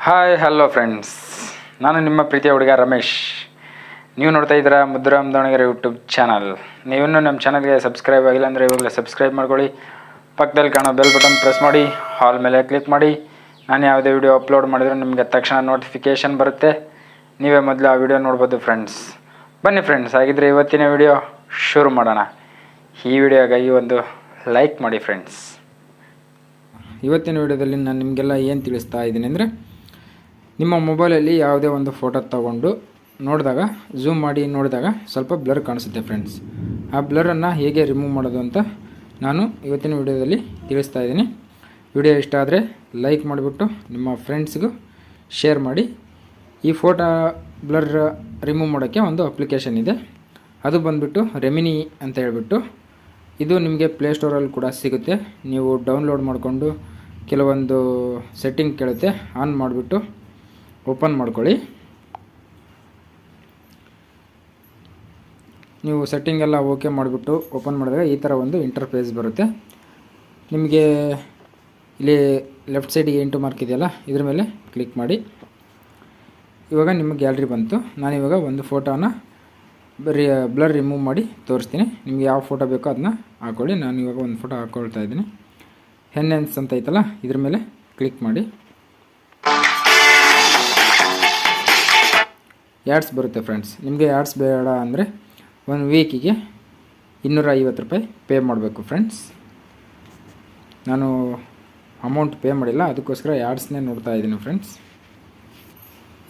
Hi hello friends, ನಾನು ನಿಮ್ಮ ಪ್ರೀತಿಯ ಹುಡುಗ ರಮೇಶ್. ನೀವು ನೋಡ್ತಾ ಇದ್ದೀರಾ ಮುದ್ದುರಾಮ್ ದಾವಣಗೆರೆ ಯೂಟ್ಯೂಬ್ ಚಾನಲ್. ನೀವಿನ್ನೂ ನಮ್ಮ ಚಾನಲ್ಗೆ ಸಬ್ಸ್ಕ್ರೈಬ್ ಆಗಿಲ್ಲ ಅಂದರೆ ಇವಾಗಲೇ ಸಬ್ಸ್ಕ್ರೈಬ್ ಮಾಡ್ಕೊಳ್ಳಿ. ಪಕ್ಕದಲ್ಲಿ ಕಾಣೋ ಬೆಲ್ ಬಟನ್ ಪ್ರೆಸ್ ಮಾಡಿ, ಹಾಲ್ ಮೇಲೆ ಕ್ಲಿಕ್ ಮಾಡಿ. ನಾನು ಯಾವುದೇ ವಿಡಿಯೋ ಅಪ್ಲೋಡ್ ಮಾಡಿದ್ರೆ ನಿಮಗೆ ತಕ್ಷಣ ನೋಟಿಫಿಕೇಷನ್ ಬರುತ್ತೆ. ನೀವೇ ಮೊದಲು ಆ ವಿಡಿಯೋ ನೋಡ್ಬೋದು ಫ್ರೆಂಡ್ಸ್. ಬನ್ನಿ ಫ್ರೆಂಡ್ಸ್, ಹಾಗಿದ್ರೆ ಇವತ್ತಿನ ವಿಡಿಯೋ ಶುರು ಮಾಡೋಣ. ಈ ವಿಡಿಯೋಗಾಗಿ ಒಂದು ಲೈಕ್ ಮಾಡಿ ಫ್ರೆಂಡ್ಸ್. ಇವತ್ತಿನ ವಿಡಿಯೋದಲ್ಲಿ ನಾನು ನಿಮಗೆಲ್ಲ ಏನು ತಿಳಿಸ್ತಾ ಇದ್ದೀನಿ ಅಂದರೆ, ನಿಮ್ಮ ಮೊಬೈಲಲ್ಲಿ ಯಾವುದೇ ಒಂದು ಫೋಟೋ ತಗೊಂಡು ನೋಡಿದಾಗ, ಝೂಮ್ ಮಾಡಿ ನೋಡಿದಾಗ ಸ್ವಲ್ಪ ಬ್ಲರ್ ಕಾಣಿಸುತ್ತೆ ಫ್ರೆಂಡ್ಸ್. ಆ ಬ್ಲರನ್ನು ಹೇಗೆ ರಿಮೂವ್ ಮಾಡೋದು ಅಂತ ನಾನು ಇವತ್ತಿನ ವಿಡಿಯೋದಲ್ಲಿ ತಿಳಿಸ್ತಾ ಇದ್ದೀನಿ. ವಿಡಿಯೋ ಇಷ್ಟ ಆದರೆ ಲೈಕ್ ಮಾಡಿಬಿಟ್ಟು ನಿಮ್ಮ ಫ್ರೆಂಡ್ಸ್ಗೂ ಶೇರ್ ಮಾಡಿ. ಈ ಫೋಟೋ ಬ್ಲರ್ ರಿಮೂವ್ ಮಾಡೋಕ್ಕೆ ಒಂದು ಅಪ್ಲಿಕೇಶನ್ ಇದೆ, ಅದು ಬಂದುಬಿಟ್ಟು ರೆಮಿನಿ ಅಂತ ಹೇಳ್ಬಿಟ್ಟು. ಇದು ನಿಮಗೆ ಪ್ಲೇಸ್ಟೋರಲ್ಲಿ ಕೂಡ ಸಿಗುತ್ತೆ. ನೀವು ಡೌನ್ಲೋಡ್ ಮಾಡಿಕೊಂಡು ಕೆಲವೊಂದು ಸೆಟ್ಟಿಂಗ್ ಕೇಳುತ್ತೆ, ಆನ್ ಮಾಡಿಬಿಟ್ಟು ಓಪನ್ ಮಾಡ್ಕೊಳ್ಳಿ. ನೀವು ಸೆಟ್ಟಿಂಗೆಲ್ಲ ಓಕೆ ಮಾಡಿಬಿಟ್ಟು ಓಪನ್ ಮಾಡಿದಾಗ ಈ ಥರ ಒಂದು ಇಂಟರ್ಫೇಸ್ ಬರುತ್ತೆ. ನಿಮಗೆ ಇಲ್ಲಿ ಲೆಫ್ಟ್ ಸೈಡಿಗೆ ಇಂಟು ಮಾರ್ಕ್ ಇದೆಯಲ್ಲ, ಇದ್ರ ಮೇಲೆ ಕ್ಲಿಕ್ ಮಾಡಿ. ಇವಾಗ ನಿಮ್ಮ ಗ್ಯಾಲರಿ ಬಂತು. ನಾನಿವಾಗ ಒಂದು ಫೋಟೋನ ಬ್ಲರ್ ರಿಮೂವ್ ಮಾಡಿ ತೋರಿಸ್ತೀನಿ. ನಿಮಗೆ ಯಾವ ಫೋಟೋ ಬೇಕೋ ಅದನ್ನ ಹಾಕ್ಕೊಳ್ಳಿ. ನಾನು ಇವಾಗ ಒಂದು ಫೋಟೋ ಹಾಕ್ಕೊಳ್ತಾ ಇದ್ದೀನಿ. ಹೆನ್ನೆನ್ಸ್ ಅಂತ ಐತಲ್ಲ, ಇದ್ರ ಮೇಲೆ ಕ್ಲಿಕ್ ಮಾಡಿ. ಆ್ಯಡ್ಸ್ ಬರುತ್ತೆ ಫ್ರೆಂಡ್ಸ್. ನಿಮಗೆ ಆ್ಯಡ್ಸ್ ಬೇಡ ಅಂದರೆ ಒಂದು ವೀಕಿಗೆ 250 ರೂಪಾಯಿ ಪೇ ಮಾಡಬೇಕು ಫ್ರೆಂಡ್ಸ್. ನಾನು ಅಮೌಂಟ್ ಪೇ ಮಾಡಿಲ್ಲ, ಅದಕ್ಕೋಸ್ಕರ ಆ್ಯಡ್ಸ್ನೇ ನೋಡ್ತಾ ಇದ್ದೀನಿ ಫ್ರೆಂಡ್ಸ್.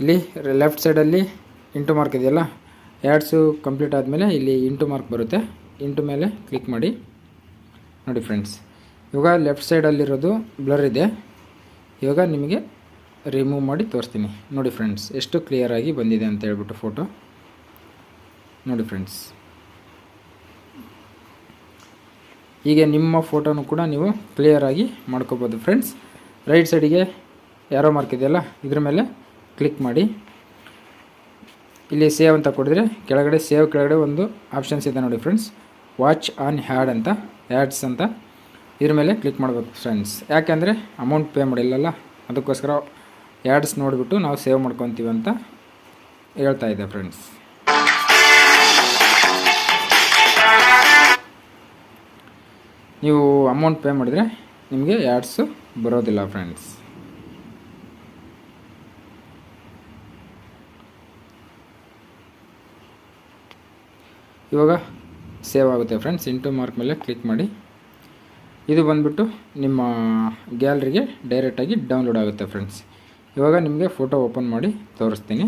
ಇಲ್ಲಿ ಲೆಫ್ಟ್ ಸೈಡಲ್ಲಿ ಇಂಟು ಮಾರ್ಕ್ ಇದೆಯಲ್ಲ, ಆ್ಯಡ್ಸು ಕಂಪ್ಲೀಟ್ ಆದಮೇಲೆ ಇಲ್ಲಿ ಇಂಟು ಮಾರ್ಕ್ ಬರುತ್ತೆ. ಇಂಟು ಮೇಲೆ ಕ್ಲಿಕ್ ಮಾಡಿ. ನೋಡಿ ಫ್ರೆಂಡ್ಸ್, ಇವಾಗ ಲೆಫ್ಟ್ ಸೈಡಲ್ಲಿರೋದು ಬ್ಲರ್ ಇದೆ. ಇವಾಗ ನಿಮಗೆ ರಿಮೂವ್ ಮಾಡಿ ತೋರಿಸ್ತೀನಿ. ನೋಡಿ ಫ್ರೆಂಡ್ಸ್, ಎಷ್ಟು ಕ್ಲಿಯರಾಗಿ ಬಂದಿದೆ ಅಂತ ಹೇಳ್ಬಿಟ್ಟು ಫೋಟೋ. ನೋಡಿ ಫ್ರೆಂಡ್ಸ್, ಹೀಗೆ ನಿಮ್ಮ ಫೋಟೋನು ಕೂಡ ನೀವು ಕ್ಲಿಯರಾಗಿ ಮಾಡ್ಕೋಬೋದು ಫ್ರೆಂಡ್ಸ್. ರೈಟ್ ಸೈಡಿಗೆ ಯಾರೋ ಮಾರ್ಕ್ ಇದೆಯಲ್ಲ, ಇದ್ರ ಮೇಲೆ ಕ್ಲಿಕ್ ಮಾಡಿ. ಇಲ್ಲಿ ಸೇವ್ ಅಂತ ಕೊಡಿದ್ರೆ ಕೆಳಗಡೆ ಸೇವ್ ಕೆಳಗಡೆ ಒಂದು ಆಪ್ಷನ್ಸ್ ಇದೆ ನೋಡಿ ಫ್ರೆಂಡ್ಸ್, ವಾಚ್ ಆನ್ ಆ್ಯಡ್ಸ್ ಅಂತ. ಇದ್ರ ಮೇಲೆ ಕ್ಲಿಕ್ ಮಾಡಬೇಕು ಫ್ರೆಂಡ್ಸ್. ಯಾಕೆಂದರೆ ಅಮೌಂಟ್ ಪೇ ಮಾಡಿಲ್ಲಲ್ಲ, ಅದಕ್ಕೋಸ್ಕರ ಆ್ಯಡ್ಸ್ ನೋಡಿಬಿಟ್ಟು ನಾವು ಸೇವ್ ಮಾಡ್ಕೊತೀವಿ ಅಂತ ಹೇಳ್ತಾ ಇದೆ ಫ್ರೆಂಡ್ಸ್. ನೀವು ಅಮೌಂಟ್ ಪೇ ಮಾಡಿದರೆ ನಿಮಗೆ ಆ್ಯಡ್ಸು ಬರೋದಿಲ್ಲ ಫ್ರೆಂಡ್ಸ್. ಇವಾಗ ಸೇವ್ ಆಗುತ್ತೆ ಫ್ರೆಂಡ್ಸ್. ಇಂಟು ಮಾರ್ಕ್ ಮೇಲೆ ಕ್ಲಿಕ್ ಮಾಡಿ. ಇದು ಬಂದುಬಿಟ್ಟು ನಿಮ್ಮ ಗ್ಯಾಲರಿಗೆ ಡೈರೆಕ್ಟಾಗಿ ಡೌನ್ಲೋಡ್ ಆಗುತ್ತೆ ಫ್ರೆಂಡ್ಸ್. ಇವಾಗ ನಿಮಗೆ ಫೋಟೋ ಓಪನ್ ಮಾಡಿ ತೋರಿಸ್ತೀನಿ.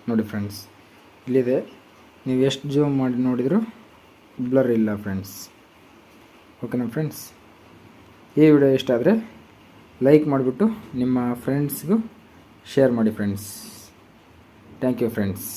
ನೋಡಿ ಫ್ರೆಂಡ್ಸ್, ಇಲ್ಲಿದೆ. ನೀವು ಎಷ್ಟು ಜೂಮ್ ಮಾಡಿ ನೋಡಿದರೂ ಬ್ಲರ್ ಇಲ್ಲ ಫ್ರೆಂಡ್ಸ್. ಓಕೆನಾ ಫ್ರೆಂಡ್ಸ್? ಈ ವಿಡಿಯೋ ಇಷ್ಟ ಆದರೆ ಲೈಕ್ ಮಾಡಿಬಿಟ್ಟು ನಿಮ್ಮ ಫ್ರೆಂಡ್ಸ್ಗೂ ಶೇರ್ ಮಾಡಿ ಫ್ರೆಂಡ್ಸ್. Thank you friends.